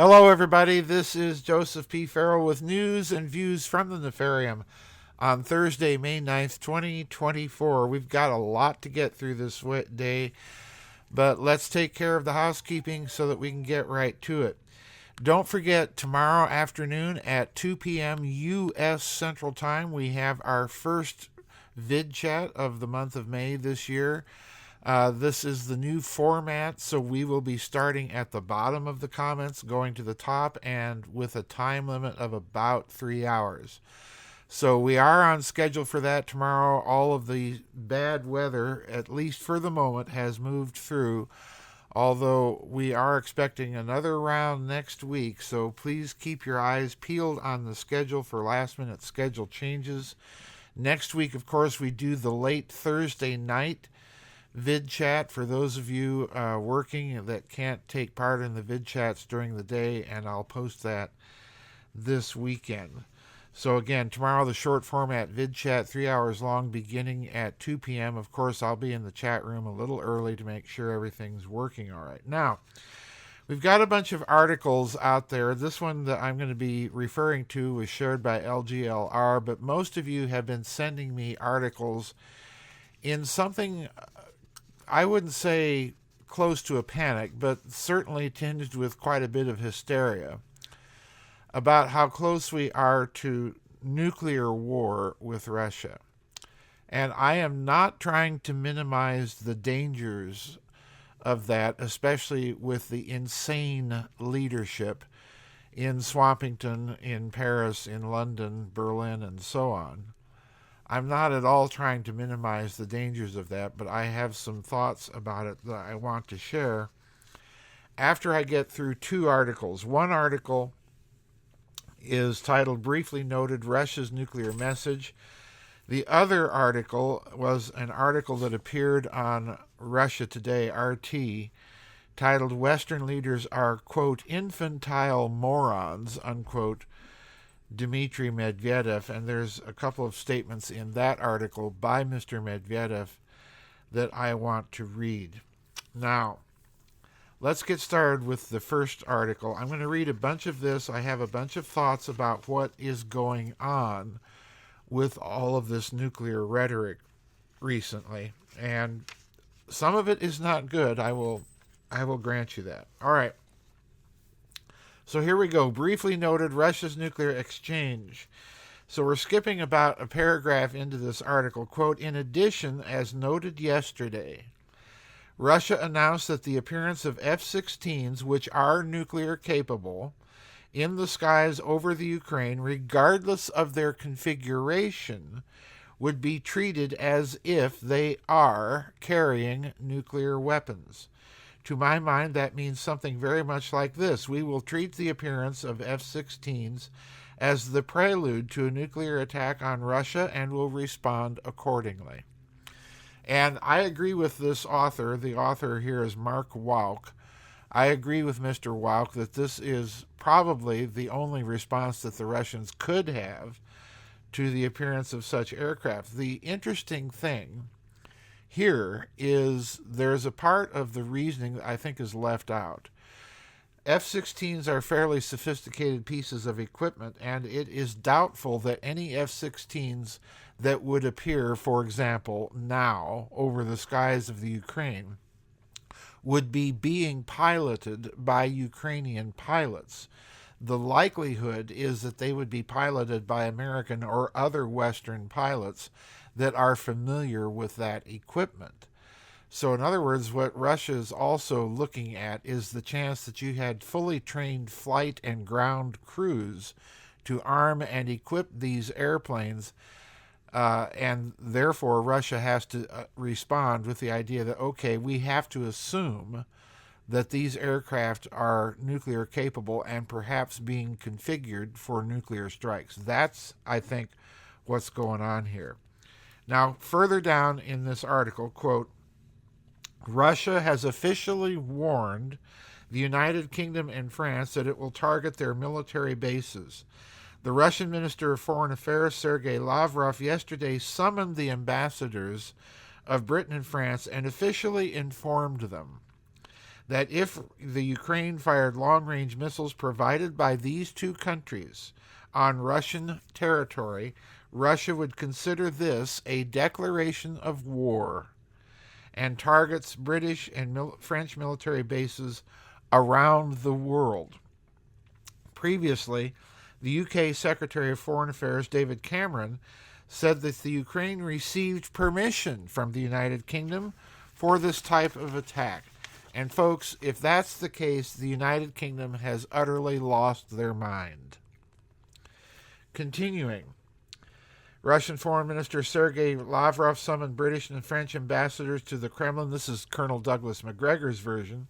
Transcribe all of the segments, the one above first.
Hello, everybody. This is Joseph P. Farrell with news and views from the Nefarium on Thursday, May 9th, 2024. We've got a lot to get through this day, but let's take care of the housekeeping so that we can get right to it. Don't forget, tomorrow afternoon at 2 p.m. U.S. Central Time, we have our first vid chat of the month of May this year. This is the new format, so we will be starting at the bottom of the comments, going to the top, and with a time limit of about 3 hours. So we are on schedule for that tomorrow. All of the bad weather, at least for the moment, has moved through, although we are expecting another round next week, so please keep your eyes peeled on the schedule for last-minute schedule changes. Next week, of course, we do the late Thursday night vid chat for those of you working that can't take part in the vid chats during the day, and I'll post that this weekend. So again, tomorrow the short format vid chat, 3 hours long, beginning at 2 p.m. Of course, I'll be in the chat room a little early to make sure everything's working all right. Now, we've got a bunch of articles out there. This one that I'm going to be referring to was shared by LGLR, but most of you have been sending me articles in something I wouldn't say close to a panic, but certainly tinged with quite a bit of hysteria about how close we are to nuclear war with Russia. And I am not trying to minimize the dangers of that, especially with the insane leadership in Swampington, in Paris, in London, Berlin, and so on. I'm not at all trying to minimize the dangers of that, but I have some thoughts about it that I want to share after I get through two articles. One article is titled, Briefly Noted, Russia's Nuclear Message. The other article was an article that appeared on Russia Today, RT, titled, Western Leaders Are, quote, infantile morons, unquote, Dmitry Medvedev, and there's a couple of statements in that article by Mr. Medvedev that I want to read. Now, let's get started with the first article. I'm going to read a bunch of this. I have a bunch of thoughts about what is going on with all of this nuclear rhetoric recently, and some of it is not good. I will grant you that. All right. So here we go. Briefly noted, Russia's nuclear exchange. So we're skipping about a paragraph into this article. Quote, in addition, as noted yesterday, Russia announced that the appearance of F-16s, which are nuclear capable, in the skies over the Ukraine, regardless of their configuration, would be treated as if they are carrying nuclear weapons. To my mind, that means something very much like this. We will treat the appearance of F-16s as the prelude to a nuclear attack on Russia and will respond accordingly. And I agree with this author. The author here is Mark Wauk. I agree with Mr. Wauk that this is probably the only response that the Russians could have to the appearance of such aircraft. The interesting thing here is there's a part of the reasoning that I think is left out. F-16s are fairly sophisticated pieces of equipment, and it is doubtful that any F-16s that would appear, for example, now over the skies of the Ukraine would be being piloted by Ukrainian pilots. The likelihood is that they would be piloted by American or other Western pilots that are familiar with that equipment. So in other words, what Russia is also looking at is the chance that you had fully trained flight and ground crews to arm and equip these airplanes, and therefore Russia has to respond with the idea that, okay, we have to assume that these aircraft are nuclear capable and perhaps being configured for nuclear strikes. That's, I think, what's going on here. Now, further down in this article, quote, Russia has officially warned the United Kingdom and France that it will target their military bases. The Russian Minister of Foreign Affairs, Sergei Lavrov, yesterday summoned the ambassadors of Britain and France and officially informed them that if the Ukraine fired long-range missiles provided by these two countries on Russian territory, Russia would consider this a declaration of war and targets British and French military bases around the world. Previously, the UK Secretary of Foreign Affairs, David Cameron, said that the Ukraine received permission from the United Kingdom for this type of attack. And folks, if that's the case, the United Kingdom has utterly lost their mind. Continuing, Russian Foreign Minister Sergei Lavrov summoned British and French ambassadors to the Kremlin, this is Colonel Douglas Macgregor's version,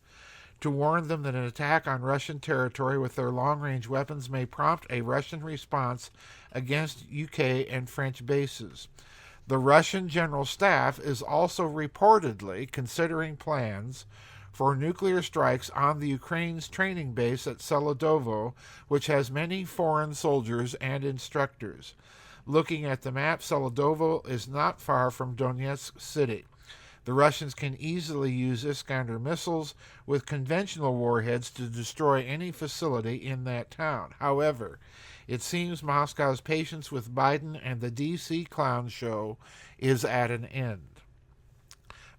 to warn them that an attack on Russian territory with their long-range weapons may prompt a Russian response against UK and French bases. The Russian General Staff is also reportedly considering plans for nuclear strikes on the Ukraine's training base at Seladovo, which has many foreign soldiers and instructors. Looking at the map, Seladovo is not far from Donetsk city. The Russians can easily use Iskander missiles with conventional warheads to destroy any facility in that town. However, it seems Moscow's patience with Biden and the D.C. clown show is at an end.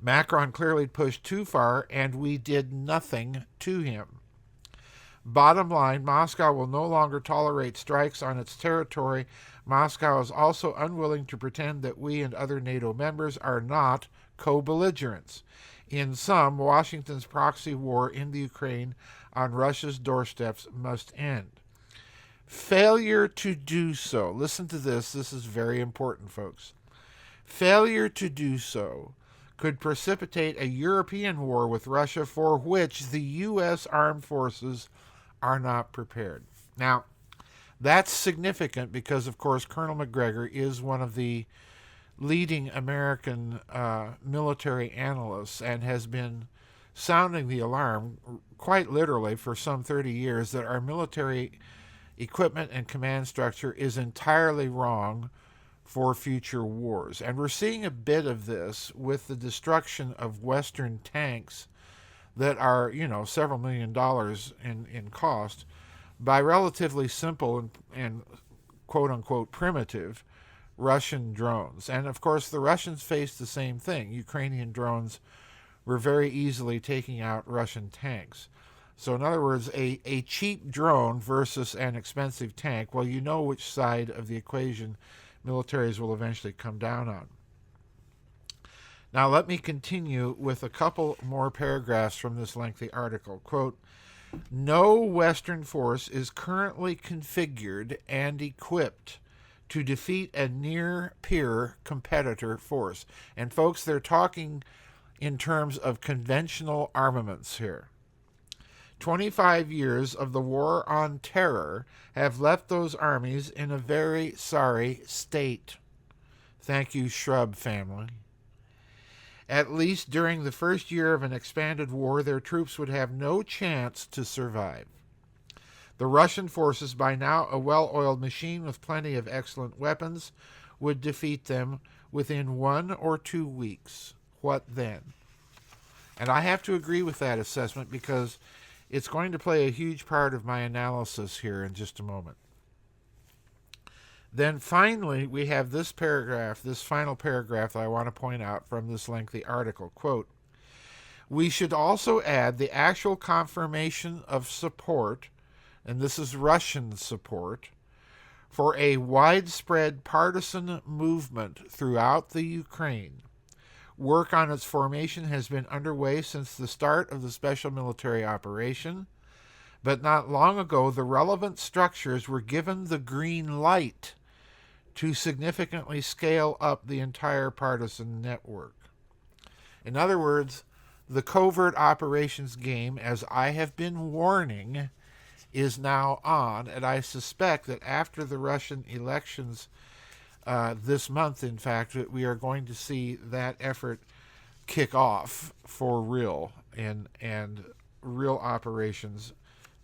Macron clearly pushed too far, and we did nothing to him. Bottom line, Moscow will no longer tolerate strikes on its territory. Moscow is also unwilling to pretend that we and other NATO members are not co-belligerents. In sum, Washington's proxy war in the Ukraine on Russia's doorsteps must end. Failure to do so, listen to this is very important, folks. Failure to do so could precipitate a European war with Russia for which the U.S. armed forces are not prepared. Now, that's significant because, of course, Colonel Macgregor is one of the leading American military analysts and has been sounding the alarm quite literally for some 30 years that our military equipment and command structure is entirely wrong for future wars. And we're seeing a bit of this with the destruction of Western tanks that are, several $1 million in cost by relatively simple and quote-unquote primitive Russian drones. And, of course, the Russians faced the same thing. Ukrainian drones were very easily taking out Russian tanks. So, in other words, a cheap drone versus an expensive tank, well, you know which side of the equation militaries will eventually come down on. Now, let me continue with a couple more paragraphs from this lengthy article. Quote, no Western force is currently configured and equipped to defeat a near-peer competitor force. And, folks, they're talking in terms of conventional armaments here. 25 years of the war on terror have left those armies in a very sorry state. Thank you, Shrub family. At least during the first year of an expanded war, their troops would have no chance to survive. The Russian forces, by now a well-oiled machine with plenty of excellent weapons, would defeat them within 1 or 2 weeks. What then? And I have to agree with that assessment because it's going to play a huge part of my analysis here in just a moment. Then finally, we have this paragraph, this final paragraph that I want to point out from this lengthy article. Quote, we should also add the actual confirmation of support, and this is Russian support, for a widespread partisan movement throughout the Ukraine. Work on its formation has been underway since the start of the special military operation, but not long ago the relevant structures were given the green light to significantly scale up the entire partisan network. In other words, the covert operations game, as I have been warning, is now on, and I suspect that after the Russian elections this month, in fact, we are going to see that effort kick off for real and real operations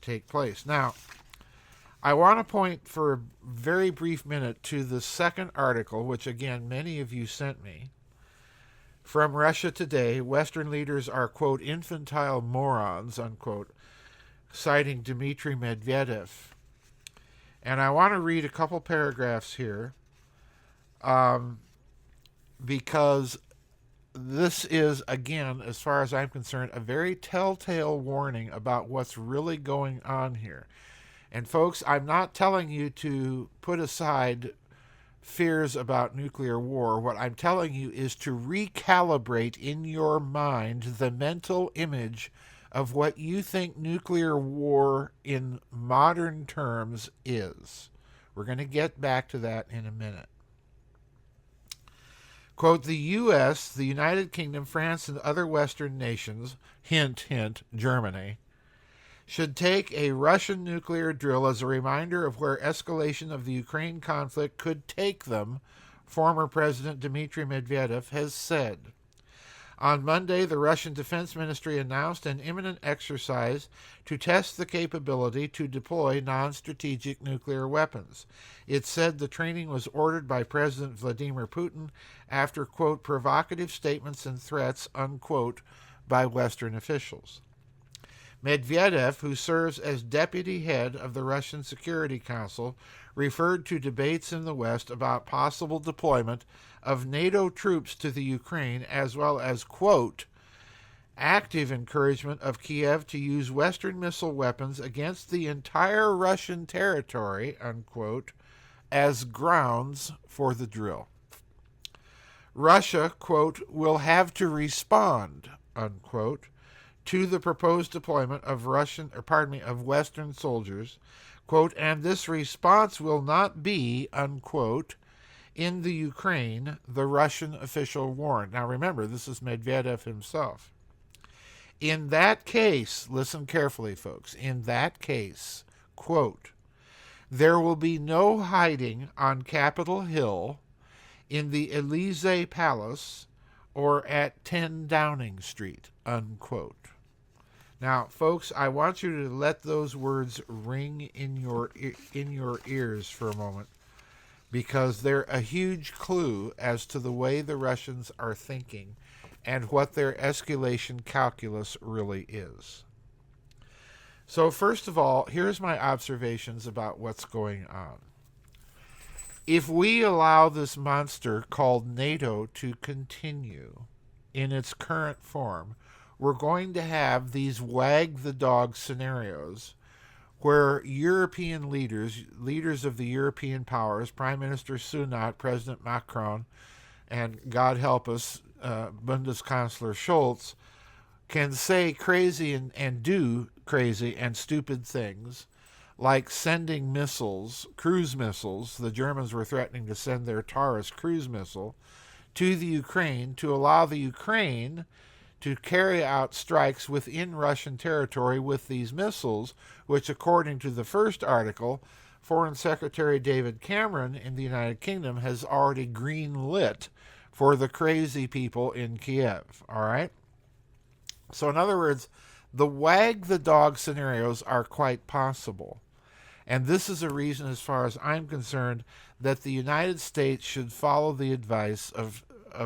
take place. Now, I want to point for a very brief minute to the second article, which again many of you sent me, From Russia Today, Western leaders are, quote, infantile morons, unquote, citing Dmitry Medvedev. And I want to read a couple paragraphs here because this is, again, as far as I'm concerned, a very telltale warning about what's really going on here. And folks, I'm not telling you to put aside fears about nuclear war. What I'm telling you is to recalibrate in your mind the mental image of what you think nuclear war in modern terms is. We're going to get back to that in a minute. Quote, the U.S., the United Kingdom, France, and other Western nations, hint, hint, Germany, should take a Russian nuclear drill as a reminder of where escalation of the Ukraine conflict could take them, former President Dmitry Medvedev has said. On Monday, the Russian Defense Ministry announced an imminent exercise to test the capability to deploy non-strategic nuclear weapons. It said the training was ordered by President Vladimir Putin after, quote, provocative statements and threats, unquote, by Western officials. Medvedev, who serves as deputy head of the Russian Security Council, referred to debates in the West about possible deployment of NATO troops to the Ukraine, as well as, quote, active encouragement of Kiev to use Western missile weapons against the entire Russian territory, unquote, as grounds for the drill. Russia, quote, will have to respond, unquote, to the proposed deployment of Western soldiers, quote, and this response will not be, unquote, in the Ukraine, the Russian official warned. Now remember, this is Medvedev himself. In that case, listen carefully, folks, in that case, quote, there will be no hiding on Capitol Hill, in the Elysee Palace, or at 10 Downing Street, unquote. Now, folks, I want you to let those words ring in your ears for a moment, because they're a huge clue as to the way the Russians are thinking and what their escalation calculus really is. So, first of all, here's my observations about what's going on. If we allow this monster called NATO to continue in its current form, we're going to have these wag the dog scenarios where European leaders of the European powers, Prime Minister Sunak, President Macron, and God help us, Bundeskanzler Scholz, can say crazy and do crazy and stupid things, like sending missiles, cruise missiles. The Germans were threatening to send their Taurus cruise missile to the Ukraine to allow the Ukraine to carry out strikes within Russian territory with these missiles, which, according to the first article, Foreign Secretary David Cameron in the United Kingdom has already green-lit for the crazy people in Kiev. All right? So, in other words, the wag-the-dog scenarios are quite possible. And this is a reason, as far as I'm concerned, that the United States should follow the advice of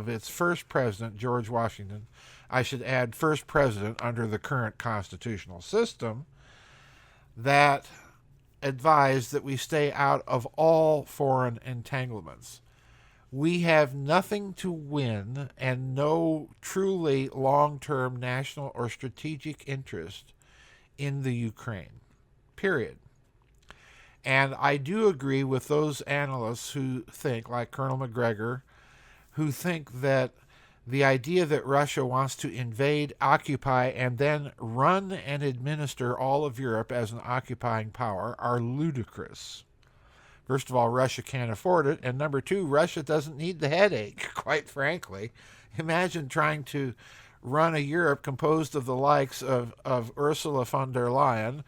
its first president, George Washington. I should add, first president under the current constitutional system, that advised that we stay out of all foreign entanglements. We have nothing to win and no truly long-term national or strategic interest in the Ukraine, period. And I do agree with those analysts who think, like Colonel McGregor, who think that the idea that Russia wants to invade, occupy, and then run and administer all of Europe as an occupying power are ludicrous. First of all, Russia can't afford it, and number two, Russia doesn't need the headache, quite frankly. Imagine trying to run a Europe composed of the likes of Ursula von der Leyen,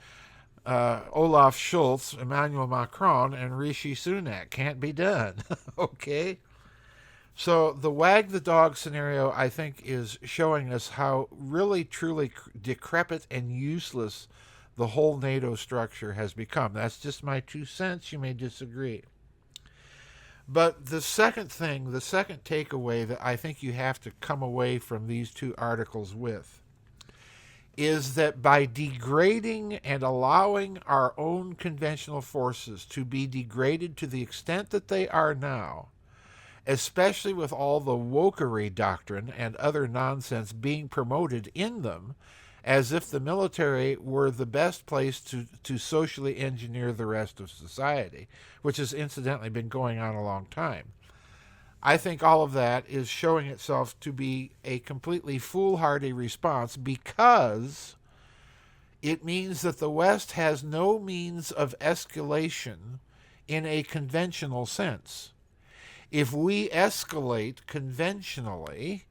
Olaf Scholz, Emmanuel Macron, and Rishi Sunak. Can't be done, okay? So the wag the dog scenario, I think, is showing us how really, truly decrepit and useless the whole NATO structure has become. That's just my 2 cents. You may disagree. But the second thing, the second takeaway that I think you have to come away from these two articles with is that by degrading and allowing our own conventional forces to be degraded to the extent that they are now, especially with all the wokery doctrine and other nonsense being promoted in them, as if the military were the best place to socially engineer the rest of society, which has incidentally been going on a long time. I think all of that is showing itself to be a completely foolhardy response, because it means that the West has no means of escalation in a conventional sense. If we escalate conventionally,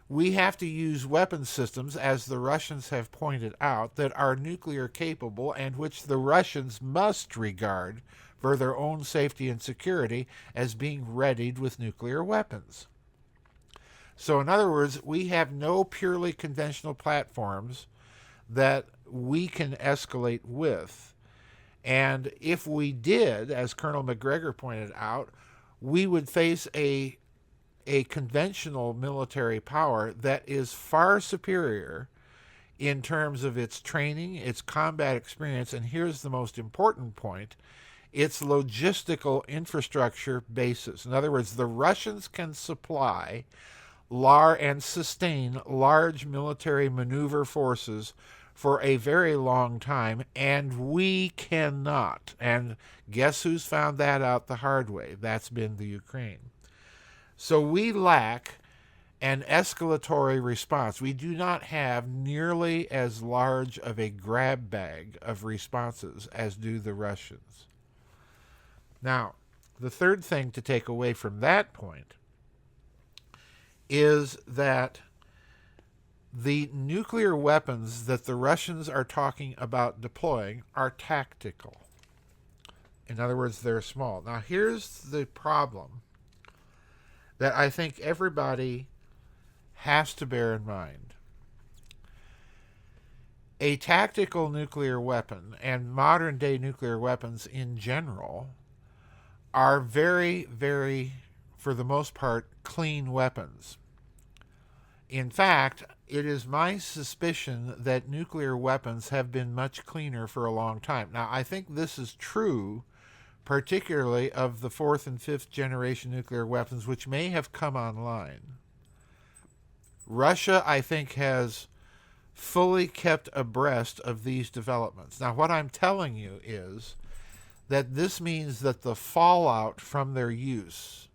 we have to use weapon systems, as the Russians have pointed out, that are nuclear capable and which the Russians must regard for their own safety and security as being readied with nuclear weapons. So in other words, we have no purely conventional platforms that we can escalate with. And if we did, as Colonel McGregor pointed out, we would face a conventional military power that is far superior in terms of its training, its combat experience, and here's the most important point, its logistical infrastructure basis. In other words, the Russians can supply and sustain large military maneuver forces for a very long time, and we cannot. And guess who's found that out the hard way? That's been the Ukraine. So we lack an escalatory response. We do not have nearly as large of a grab bag of responses as do the Russians. Now, the third thing to take away from that point is that the nuclear weapons that the Russians are talking about deploying are tactical. In other words, they're small. Now, here's the problem that I think everybody has to bear in mind. A tactical nuclear weapon, and modern day nuclear weapons in general, are very, very, for the most part, clean weapons. In fact, it is my suspicion that nuclear weapons have been much cleaner for a long time. Now, I think this is true particularly of the fourth and fifth generation nuclear weapons, which may have come online. Russia, I think, has fully kept abreast of these developments. Now, what I'm telling you is that this means that the fallout from their use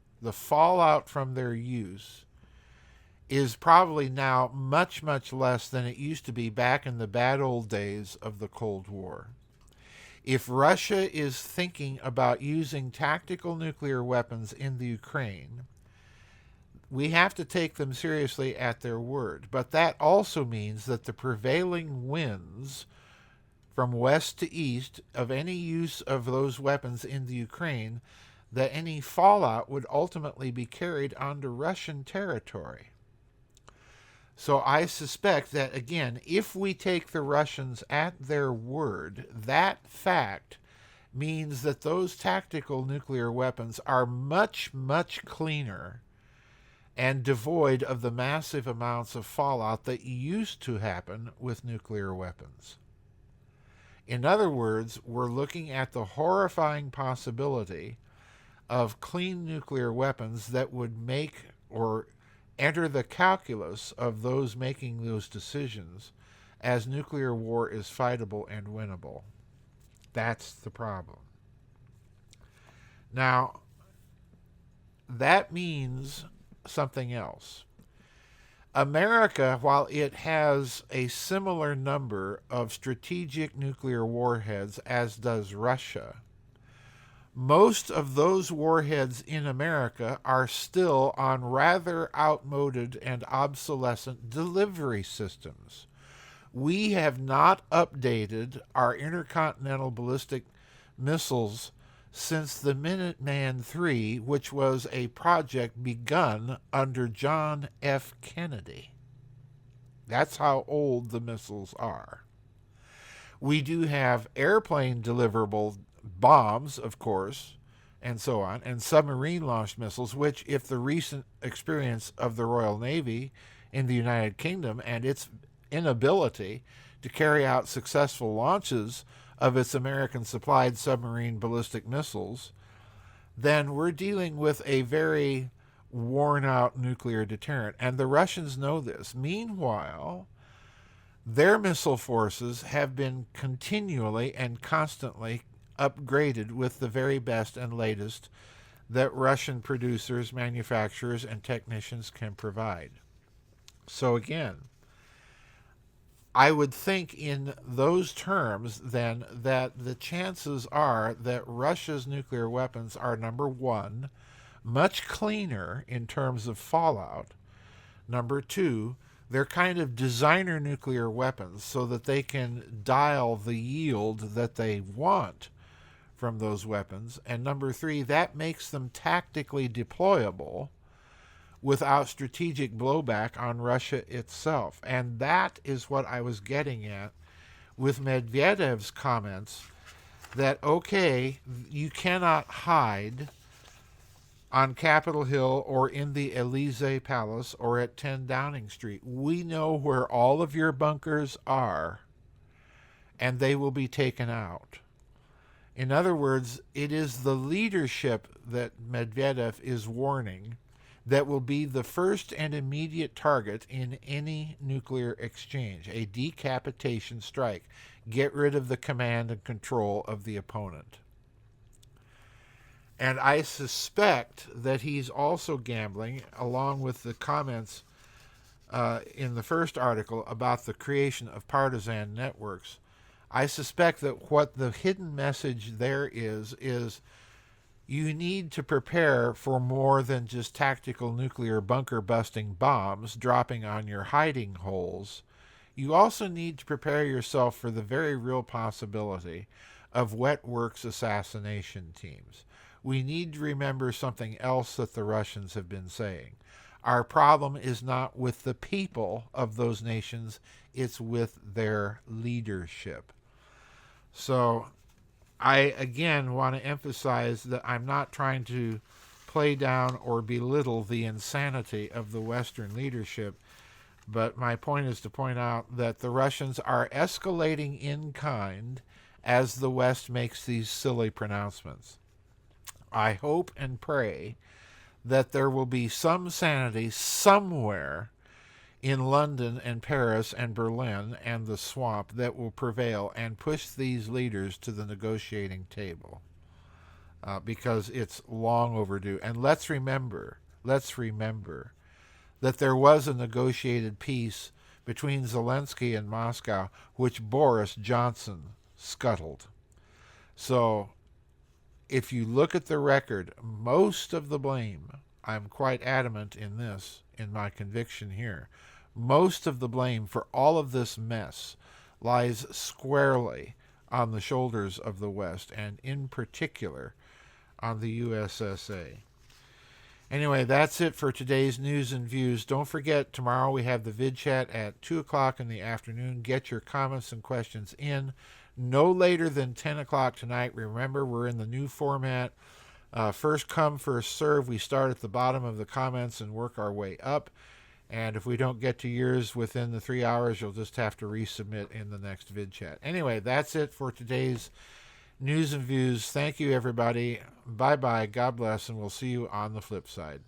is probably now much, much less than it used to be back in the bad old days of the Cold War. If Russia is thinking about using tactical nuclear weapons in the Ukraine, we have to take them seriously at their word. But that also means that the prevailing winds from west to east of any use of those weapons in the Ukraine, that any fallout would ultimately be carried onto Russian territory. So I suspect that, again, if we take the Russians at their word, that fact means that those tactical nuclear weapons are much, much cleaner and devoid of the massive amounts of fallout that used to happen with nuclear weapons. In other words, we're looking at the horrifying possibility of clean nuclear weapons that would make or enter the calculus of those making those decisions as nuclear war is fightable and winnable. That's the problem. Now, that means something else. America, while it has a similar number of strategic nuclear warheads as does Russia, most of those warheads in America are still on rather outmoded and obsolescent delivery systems. We have not updated our intercontinental ballistic missiles since the Minuteman III, which was a project begun under John F. Kennedy. That's how old the missiles are. We do have airplane deliverable bombs, of course, and so on, and submarine-launched missiles, which, if the recent experience of the Royal Navy in the United Kingdom and its inability to carry out successful launches of its American-supplied submarine ballistic missiles, then we're dealing with a very worn-out nuclear deterrent. And the Russians know this. Meanwhile, their missile forces have been continually and constantly upgraded with the very best and latest that Russian producers, manufacturers, and technicians can provide. So again, I would think in those terms then that the chances are that Russia's nuclear weapons are, number one, much cleaner in terms of fallout. Number two, they're kind of designer nuclear weapons so that they can dial the yield that they want from those weapons. And number three, that makes them tactically deployable without strategic blowback on Russia itself. And that is what I was getting at with Medvedev's comments that, okay, you cannot hide on Capitol Hill or in the Elysee Palace or at 10 Downing Street. We know where all of your bunkers are, and they will be taken out. In other words, it is the leadership that Medvedev is warning that will be the first and immediate target in any nuclear exchange, a decapitation strike. Get rid of the command and control of the opponent. And I suspect that he's also gambling, along with the comments in the first article about the creation of partisan networks. I suspect that what the hidden message there is you need to prepare for more than just tactical nuclear bunker-busting bombs dropping on your hiding holes. You also need to prepare yourself for the very real possibility of wet works assassination teams. We need to remember something else that the Russians have been saying. Our problem is not with the people of those nations, it's with their leadership. So I, again, want to emphasize that I'm not trying to play down or belittle the insanity of the Western leadership, but my point is to point out that the Russians are escalating in kind as the West makes these silly pronouncements. I hope and pray that there will be some sanity somewhere in London and Paris and Berlin and the swamp that will prevail and push these leaders to the negotiating table, because it's long overdue. And let's remember that there was a negotiated peace between Zelensky and Moscow, which Boris Johnson scuttled. So if you look at the record, most of the blame, I'm quite adamant in this, in my conviction here, most of the blame for all of this mess lies squarely on the shoulders of the West, and in particular on the USSA. Anyway, that's it for today's news and views. Don't forget, tomorrow we have the vid chat at 2 o'clock in the afternoon. Get your comments and questions in no later than 10 o'clock tonight. Remember, we're in the new format. First come, first serve. We start at the bottom of the comments and work our way up. And if we don't get to yours within the 3 hours, you'll just have to resubmit in the next vid chat. Anyway, that's it for today's news and views. Thank you, everybody. Bye-bye. God bless, and we'll see you on the flip side.